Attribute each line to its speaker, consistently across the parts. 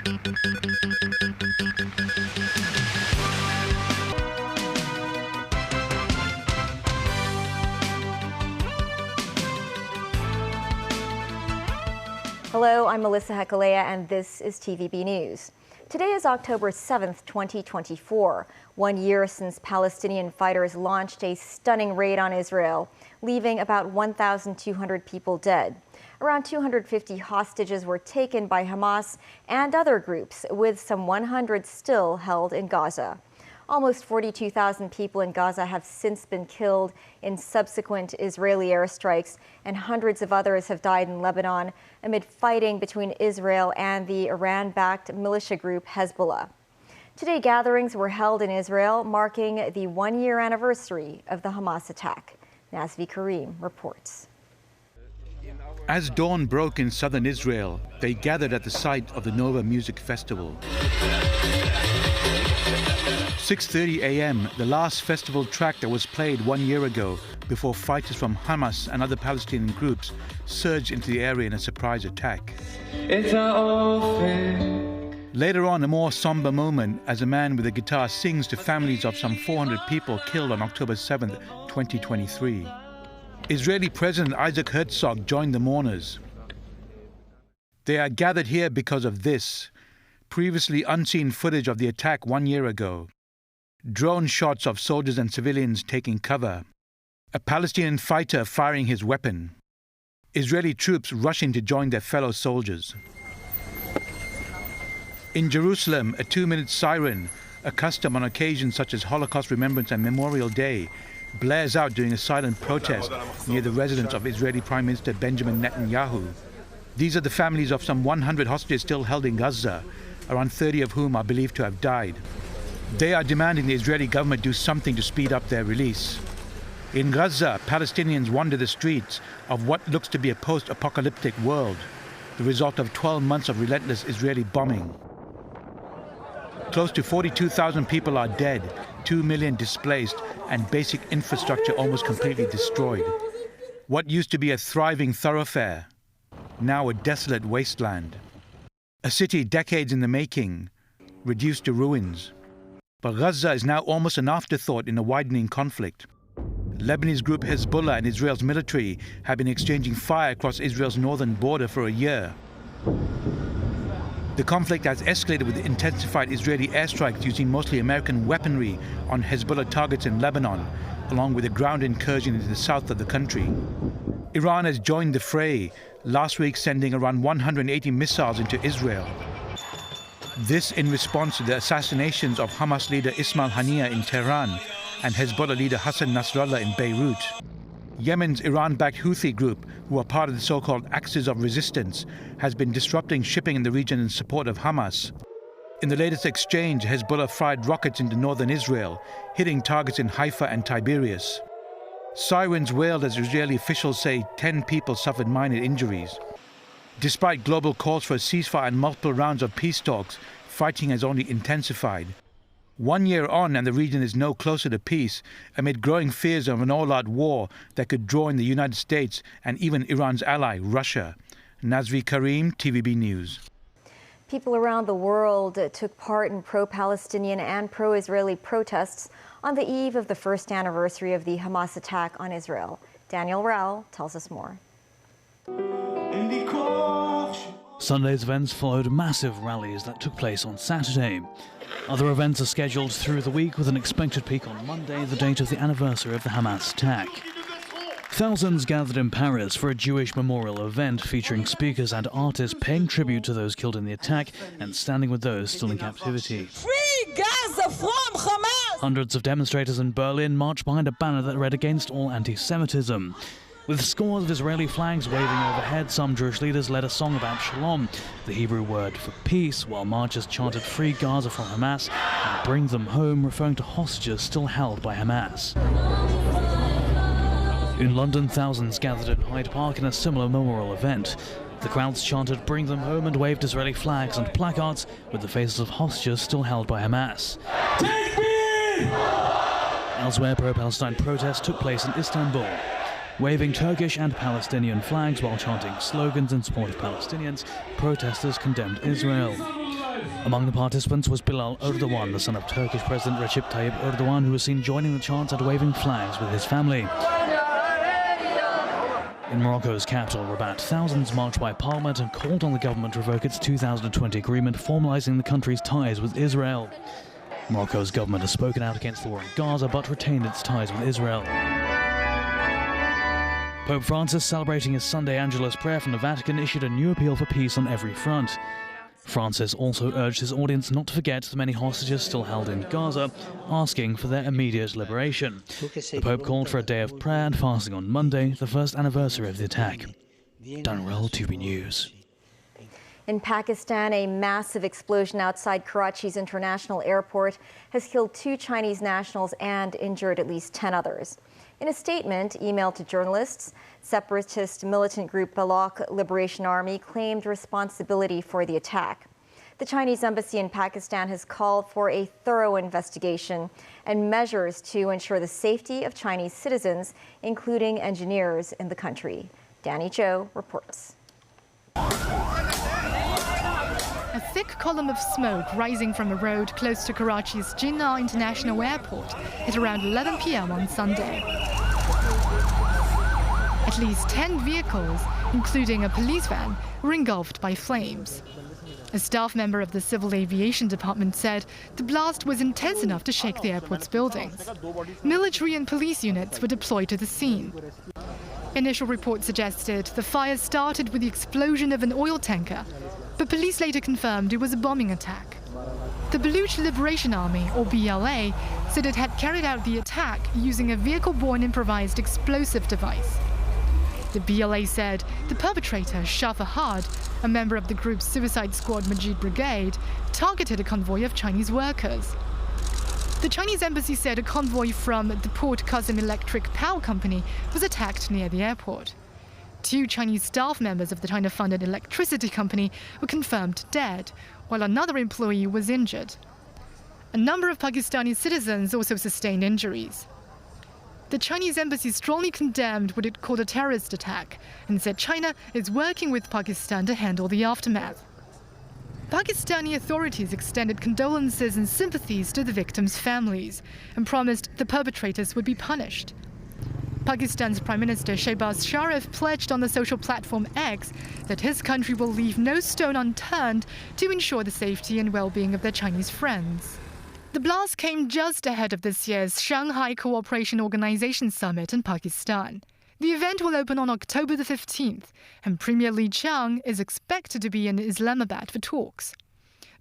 Speaker 1: Hello, I'm Melissa Hekalea, and this is TVB News. Today is October 7th, 2024, 1 year since Palestinian fighters launched a stunning raid on Israel, leaving about 1,200 people dead. Around 250 hostages were taken by Hamas and other groups, with some 100 still held in Gaza. Almost 42,000 people in Gaza have since been killed in subsequent Israeli airstrikes, and hundreds of others have died in Lebanon amid fighting between Israel and the Iran-backed militia group Hezbollah. Today, gatherings were held in Israel, marking the one-year anniversary of the Hamas attack. Nazvi Karim reports.
Speaker 2: As dawn broke in southern Israel, they gathered at the site of the Nova Music Festival. 6:30 a.m., the last festival track that was played 1 year ago before fighters from Hamas and other Palestinian groups surged into the area in a surprise attack. Later on, a more somber moment as a man with a guitar sings to families of some 400 people killed on October 7, 2023. Israeli President Isaac Herzog joined the mourners. They are gathered here because of this, previously unseen footage of the attack 1 year ago. Drone shots of soldiers and civilians taking cover. A Palestinian fighter firing his weapon. Israeli troops rushing to join their fellow soldiers. In Jerusalem, a 2-minute siren, a custom on occasions such as Holocaust Remembrance and Memorial Day, blares out during a silent protest near the residence of Israeli Prime Minister Benjamin Netanyahu. These are the families of some 100 hostages still held in Gaza, around 30 of whom are believed to have died. They are demanding the Israeli government do something to speed up their release. In Gaza, Palestinians wander the streets of what looks to be a post-apocalyptic world, the result of 12 months of relentless Israeli bombing. Close to 42,000 people are dead, 2 million displaced, and basic infrastructure almost completely destroyed. What used to be a thriving thoroughfare, now a desolate wasteland. A city decades in the making, reduced to ruins. But Gaza is now almost an afterthought in a widening conflict. Lebanese group Hezbollah and Israel's military have been exchanging fire across Israel's northern border for a year. The conflict has escalated with intensified Israeli airstrikes using mostly American weaponry on Hezbollah targets in Lebanon, along with a ground incursion into the south of the country. Iran has joined the fray, last week sending around 180 missiles into Israel. This in response to the assassinations of Hamas leader Ismail Haniyeh in Tehran and Hezbollah leader Hassan Nasrallah in Beirut. Yemen's Iran-backed Houthi group, who are part of the so-called Axis of Resistance, has been disrupting shipping in the region in support of Hamas. In the latest exchange, Hezbollah fired rockets into northern Israel, hitting targets in Haifa and Tiberias. Sirens wailed as Israeli officials say 10 people suffered minor injuries. Despite global calls for a ceasefire and multiple rounds of peace talks, fighting has only intensified. 1 year on and the region is no closer to peace, amid growing fears of an all-out war that could draw in the United States and even Iran's ally, Russia. Nazvi Karim, TVB News.
Speaker 1: People around the world took part in pro-Palestinian and pro-Israeli protests on the eve of the first anniversary of the Hamas attack on Israel. Daniel Rao tells us more.
Speaker 3: Sunday's events followed massive rallies that took place on Saturday. Other events are scheduled through the week, with an expected peak on Monday, the date of the anniversary of the Hamas attack. Thousands gathered in Paris for a Jewish memorial event featuring speakers and artists paying tribute to those killed in the attack and standing with those still in captivity.
Speaker 4: Free Gaza from Hamas!
Speaker 3: Hundreds of demonstrators in Berlin marched behind a banner that read against all anti-Semitism. With scores of Israeli flags waving overhead, some Jewish leaders led a song about shalom, the Hebrew word for peace, while marchers chanted "Free Gaza from Hamas" and "Bring them home," referring to hostages still held by Hamas. In London, thousands gathered in Hyde Park in a similar memorial event. The crowds chanted "Bring them home" and waved Israeli flags and placards with the faces of hostages still held by Hamas. Take me! Elsewhere, pro-Palestine protests took place in Istanbul. Waving Turkish and Palestinian flags while chanting slogans in support of Palestinians, protesters condemned Israel. Among the participants was Bilal Erdogan, the son of Turkish President Recep Tayyip Erdogan, who was seen joining the chants and waving flags with his family. In Morocco's capital, Rabat, thousands marched by parliament and called on the government to revoke its 2020 agreement formalizing the country's ties with Israel. Morocco's government has spoken out against the war in Gaza but retained its ties with Israel. Pope Francis, celebrating his Sunday Angelus prayer from the Vatican, issued a new appeal for peace on every front. Francis also urged his audience not to forget the many hostages still held in Gaza, asking for their immediate liberation. The Pope called for a day of prayer and fasting on Monday, the first anniversary of the attack. Dan Rell, TV News.
Speaker 1: In Pakistan, a massive explosion outside Karachi's international airport has killed 2 Chinese nationals and injured at least 10 others. In a statement emailed to journalists, separatist militant group Baloch Liberation Army claimed responsibility for the attack. The Chinese embassy in Pakistan has called for a thorough investigation and measures to ensure the safety of Chinese citizens, including engineers in the country. Danny Zhou reports.
Speaker 5: A thick column of smoke rising from a road close to Karachi's Jinnah International Airport at around 11 p.m. on Sunday. At least 10 vehicles, including a police van, were engulfed by flames. A staff member of the Civil Aviation Department said the blast was intense enough to shake the airport's buildings. Military and police units were deployed to the scene. Initial reports suggested the fire started with the explosion of an oil tanker, but police later confirmed it was a bombing attack. The Baloch Liberation Army, or BLA, said it had carried out the attack using a vehicle-borne improvised explosive device. The BLA said the perpetrator, Shah Fahad, a member of the group's Suicide Squad Majid Brigade, targeted a convoy of Chinese workers. The Chinese embassy said a convoy from the Port Qasim Electric Power Company was attacked near the airport. 2 Chinese staff members of the China-funded electricity company were confirmed dead, while another employee was injured. A number of Pakistani citizens also sustained injuries. The Chinese embassy strongly condemned what it called a terrorist attack and said China is working with Pakistan to handle the aftermath. Pakistani authorities extended condolences and sympathies to the victims' families and promised the perpetrators would be punished. Pakistan's Prime Minister Shehbaz Sharif pledged on the social platform X that his country will leave no stone unturned to ensure the safety and well-being of their Chinese friends. The blast came just ahead of this year's Shanghai Cooperation Organization Summit in Pakistan. The event will open on October the 15th, and Premier Li Qiang is expected to be in Islamabad for talks.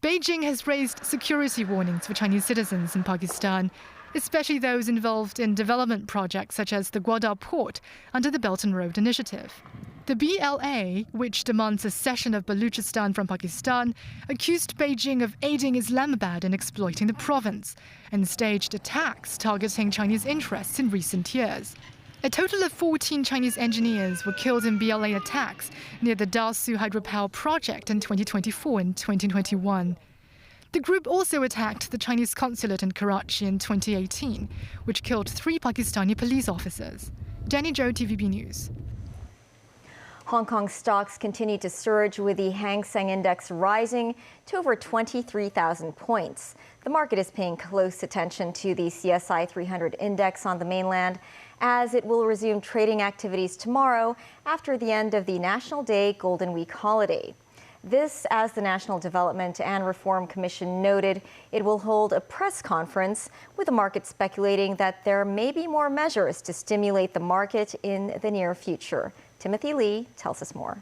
Speaker 5: Beijing has raised security warnings for Chinese citizens in Pakistan, especially those involved in development projects such as the Gwadar port under the Belt and Road Initiative. The BLA, which demands a cession of Balochistan from Pakistan, accused Beijing of aiding Islamabad in exploiting the province and staged attacks targeting Chinese interests in recent years. A total of 14 Chinese engineers were killed in BLA attacks near the Darsu hydropower project in 2024 and 2021. The group also attacked the Chinese consulate in Karachi in 2018, which killed 3 Pakistani police officers. Danny Zhou, TVB News.
Speaker 1: Hong Kong stocks continue to surge, with the Hang Seng Index rising to over 23,000 points. The market is paying close attention to the CSI 300 index on the mainland, as it will resume trading activities tomorrow after the end of the National Day Golden Week holiday. This, as the National Development and Reform Commission noted, it will hold a press conference, with the market speculating that there may be more measures to stimulate the market in the near future. Timothy Lee tells us more.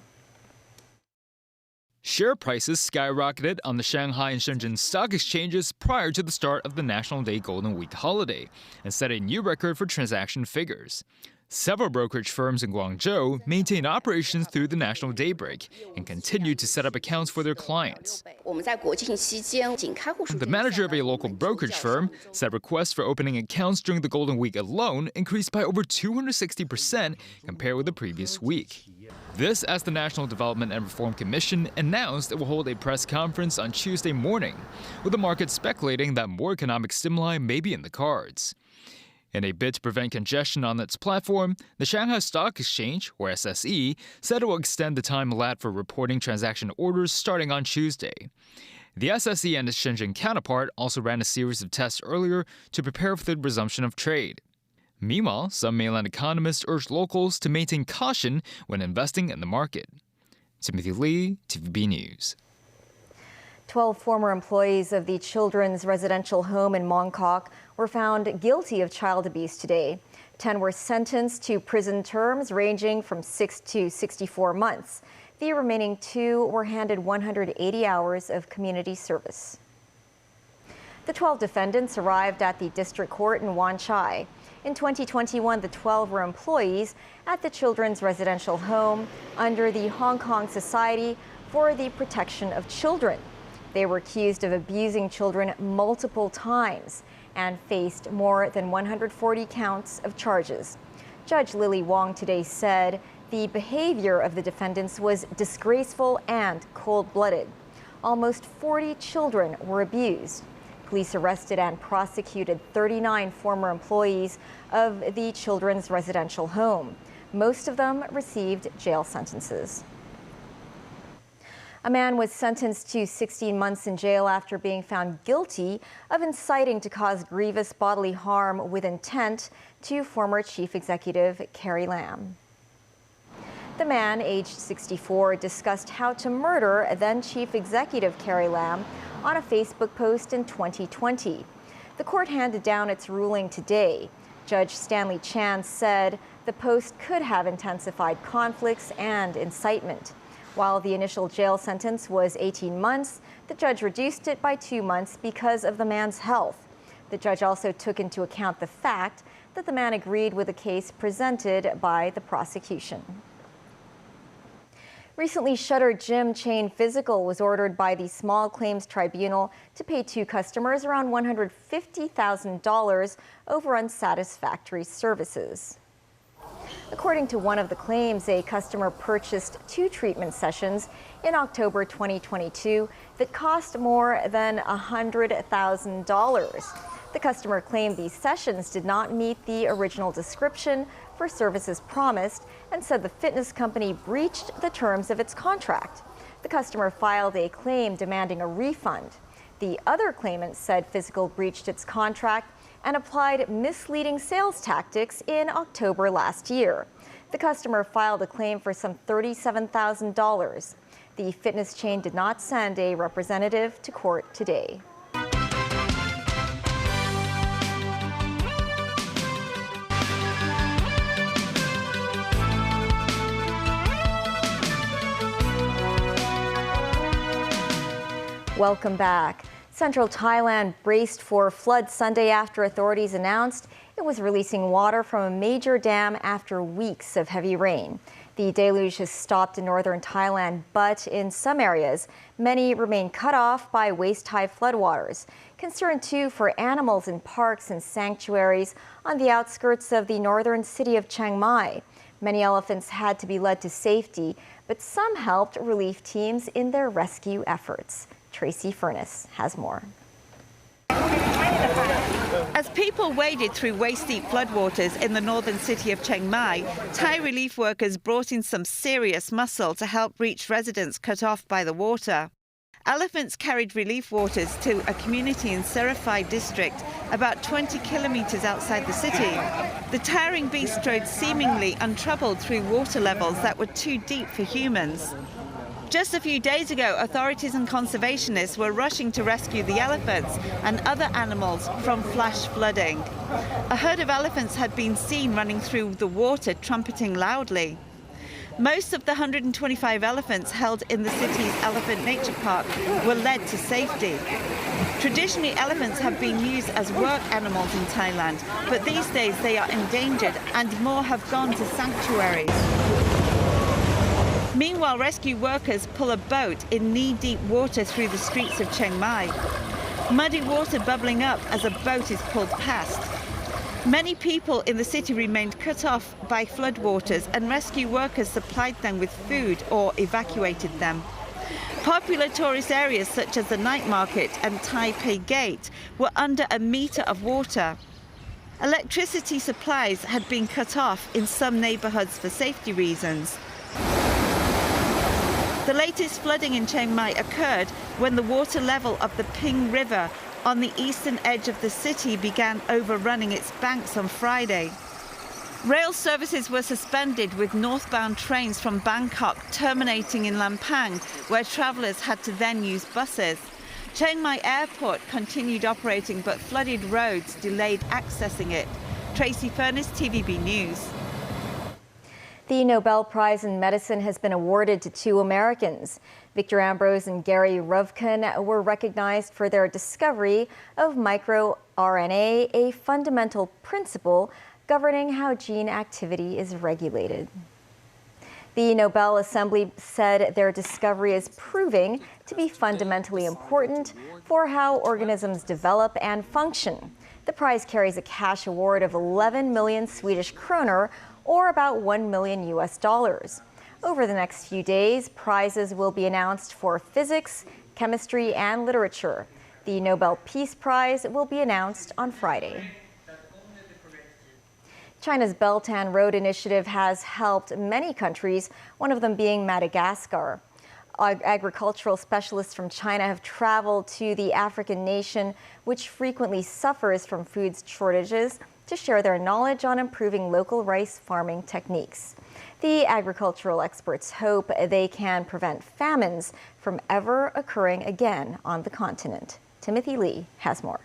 Speaker 6: Share prices skyrocketed on the Shanghai and Shenzhen stock exchanges prior to the start of the National Day Golden Week holiday and set a new record for transaction figures. Several brokerage firms in Guangzhou maintained operations through the National Day break and continued to set up accounts for their clients. The manager of a local brokerage firm said requests for opening accounts during the Golden Week alone increased by over 260% compared with the previous week. This as the National Development and Reform Commission announced it will hold a press conference on Tuesday morning, with the market speculating that more economic stimuli may be in the cards. In a bid to prevent congestion on its platform, the Shanghai Stock Exchange, or SSE, said it will extend the time allowed for reporting transaction orders starting on Tuesday. The SSE and its Shenzhen counterpart also ran a series of tests earlier to prepare for the resumption of trade. Meanwhile, some mainland economists urged locals to maintain caution when investing in the market. Timothy Lee, TVB News.
Speaker 1: 12 former employees of the children's residential home in Mongkok were found guilty of child abuse today. 10 were sentenced to prison terms ranging from 6 to 64 months. The remaining 2 were handed 180 hours of community service. The 12 defendants arrived at the district court in Wan Chai. In 2021, the 12 were employees at the children's residential home under the Hong Kong Society for the Protection of Children. They were accused of abusing children multiple times and faced more than 140 counts of charges. Judge Lily Wong today said the behavior of the defendants was disgraceful and cold-blooded. Almost 40 children were abused. Police arrested and prosecuted 39 former employees of the children's residential home. Most of them received jail sentences. A man was sentenced to 16 months in jail after being found guilty of inciting to cause grievous bodily harm with intent to former Chief Executive Carrie Lam. The man, aged 64, discussed how to murder then Chief Executive Carrie Lam on a Facebook post in 2020. The court handed down its ruling today. Judge Stanley Chan said the post could have intensified conflicts and incitement. While the initial jail sentence was 18 months, the judge reduced it by 2 months because of the man's health. The judge also took into account the fact that the man agreed with the case presented by the prosecution. Recently shuttered gym chain Physical was ordered by the Small Claims Tribunal to pay 2 customers around $150,000 over unsatisfactory services. According to one of the claims, a customer purchased 2 treatment sessions in October 2022 that cost more than $100,000. The customer claimed these sessions did not meet the original description for services promised and said the fitness company breached the terms of its contract. The customer filed a claim demanding a refund. The other claimant said Physical breached its contract and applied misleading sales tactics in October last year. The customer filed a claim for some $37,000. The fitness chain did not send a representative to court today. Welcome back. Central Thailand braced for flood Sunday after authorities announced it was releasing water from a major dam after weeks of heavy rain. The deluge has stopped in northern Thailand, but in some areas, many remain cut off by waist-high floodwaters. Concern, too, for animals in parks and sanctuaries on the outskirts of the northern city of Chiang Mai. Many elephants had to be led to safety, but some helped relief teams in their rescue efforts. Tracy Furness has more.
Speaker 7: As people waded through waist-deep floodwaters in the northern city of Chiang Mai, Thai relief workers brought in some serious muscle to help reach residents cut off by the water. Elephants carried relief waters to a community in Seraphai district, about 20 kilometers outside the city. The towering beast strode seemingly untroubled through water levels that were too deep for humans. Just a few days ago, authorities and conservationists were rushing to rescue the elephants and other animals from flash flooding. A herd of elephants had been seen running through the water, trumpeting loudly. Most of the 125 elephants held in the city's Elephant Nature Park were led to safety. Traditionally, elephants have been used as work animals in Thailand, but these days they are endangered and more have gone to sanctuaries. Meanwhile, rescue workers pull a boat in knee-deep water through the streets of Chiang Mai. Muddy water bubbling up as a boat is pulled past. Many people in the city remained cut off by floodwaters, and rescue workers supplied them with food or evacuated them. Popular tourist areas such as the night market and Taipei Gate were under a metre of water. Electricity supplies had been cut off in some neighbourhoods for safety reasons. The latest flooding in Chiang Mai occurred when the water level of the Ping River on the eastern edge of the city began overrunning its banks on Friday. Rail services were suspended with northbound trains from Bangkok terminating in Lampang, where travellers had to then use buses. Chiang Mai Airport continued operating, but flooded roads delayed accessing it. Tracy Furness, TVB News.
Speaker 1: The Nobel Prize in Medicine has been awarded to two Americans. Victor Ambrose and Gary Ruvkun were recognized for their discovery of microRNA, a fundamental principle governing how gene activity is regulated. The Nobel Assembly said their discovery is proving to be fundamentally important for how organisms develop and function. The prize carries a cash award of 11 million Swedish kroner, or about $1 million US. Over the next few days, prizes will be announced for physics, chemistry, and literature. The Nobel Peace Prize will be announced on Friday. China's Belt and Road Initiative has helped many countries, one of them being Madagascar. Agricultural specialists from China have traveled to the African nation, which frequently suffers from food shortages, to share their knowledge on improving local rice farming techniques. The agricultural experts hope they can prevent famines from ever occurring again on the continent. Timothy Lee has more.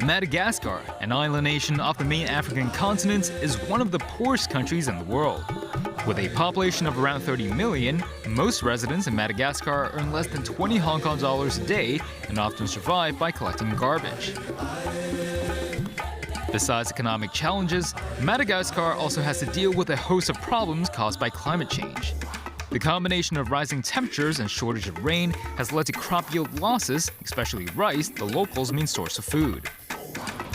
Speaker 6: Madagascar, an island nation off the main African continent, is one of the poorest countries in the world. With a population of around 30 million, most residents in Madagascar earn less than 20 Hong Kong dollars a day and often survive by collecting garbage. Besides economic challenges, Madagascar also has to deal with a host of problems caused by climate change. The combination of rising temperatures and shortage of rain has led to crop yield losses, especially rice, the locals' main source of food.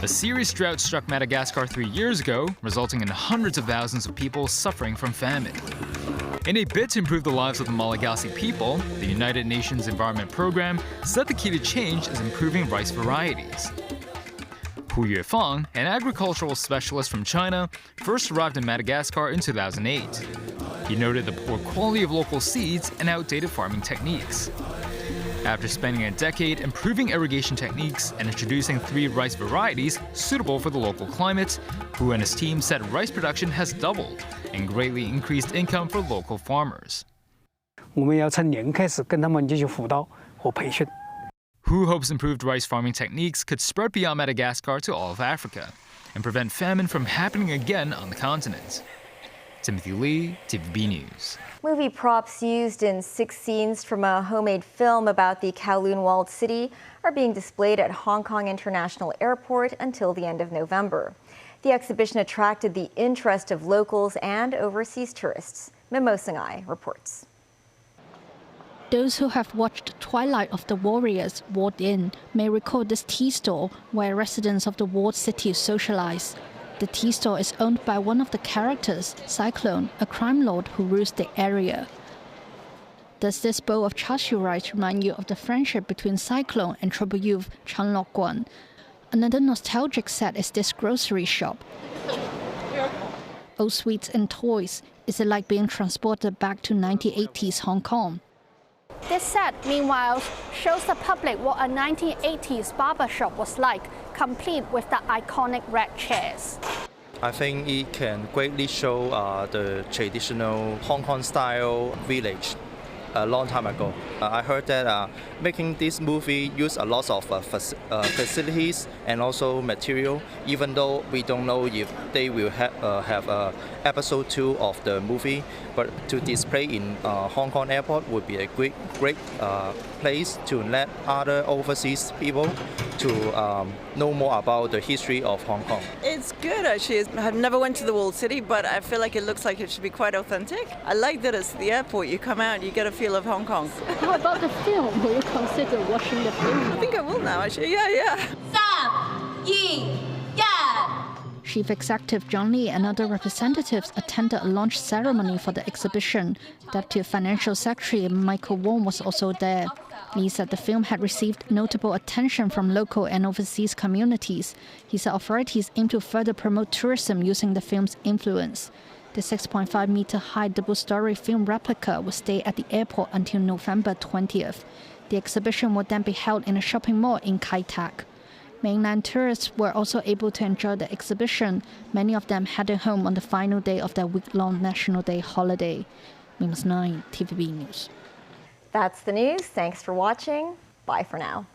Speaker 6: A serious drought struck Madagascar 3 years ago, resulting in hundreds of thousands of people suffering from famine. In a bid to improve the lives of the Malagasy people, the United Nations Environment Program said the key to change is improving rice varieties. Hu Yuefang, an agricultural specialist from China, first arrived in Madagascar in 2008. He noted the poor quality of local seeds and outdated farming techniques. After spending a decade improving irrigation techniques and introducing 3 rice varieties suitable for the local climate, Hu and his team said rice production has doubled and greatly increased income for local farmers.
Speaker 8: 我们要从零开始跟他们进行辅导和培训。
Speaker 6: Hu hopes improved rice farming techniques could spread beyond Madagascar to all of Africa and prevent famine from happening again on the continent. Timothy Lee, TVB News.
Speaker 1: Movie props used in 6 scenes from a homemade film about the Kowloon walled city are being displayed at Hong Kong International Airport until the end of November. The exhibition attracted the interest of locals and overseas tourists. Mimo Singhai reports.
Speaker 9: Those who have watched Twilight of the Warriors walled in may recall this tea store where residents of the walled city socialize. The tea store is owned by one of the characters, Cyclone, a crime lord who rules the area. Does this bowl of char siu rice remind you of the friendship between Cyclone and trouble youth Chan Lok Guan? Another nostalgic set is this grocery shop. Old sweets and toys. Is it like being transported back to 1980s Hong Kong?
Speaker 10: This set, meanwhile, shows the public what a 1980s barber shop was like, complete with the iconic red chairs.
Speaker 11: I think it can greatly show the traditional Hong Kong style village a long time ago. I heard that making this movie use a lot of facilities and also material, even though we don't know if they will have episode 2 of the movie. But to display in Hong Kong airport would be a great place to let other overseas people to know more about the history of Hong Kong.
Speaker 12: It's good actually. I've never went to the walled city, but I feel like it looks like it should be quite authentic. I like that it's the airport. You come out, you get a feel of Hong Kong.
Speaker 9: How about the film? Will you consider watching the film?
Speaker 12: I think I will now actually. Yeah.
Speaker 9: Chief Executive John Lee and other representatives attended a launch ceremony for the exhibition. Deputy Financial Secretary Michael Wong was also there. Lee said the film had received notable attention from local and overseas communities. He said authorities aim to further promote tourism using the film's influence. The 6.5-meter-high double-story film replica will stay at the airport until November 20th. The exhibition will then be held in a shopping mall in Kai Tak. Mainland tourists were also able to enjoy the exhibition, many of them heading home on the final day of their week-long National Day holiday. News 9, TVB News.
Speaker 1: That's the news. Thanks for watching. Bye for now.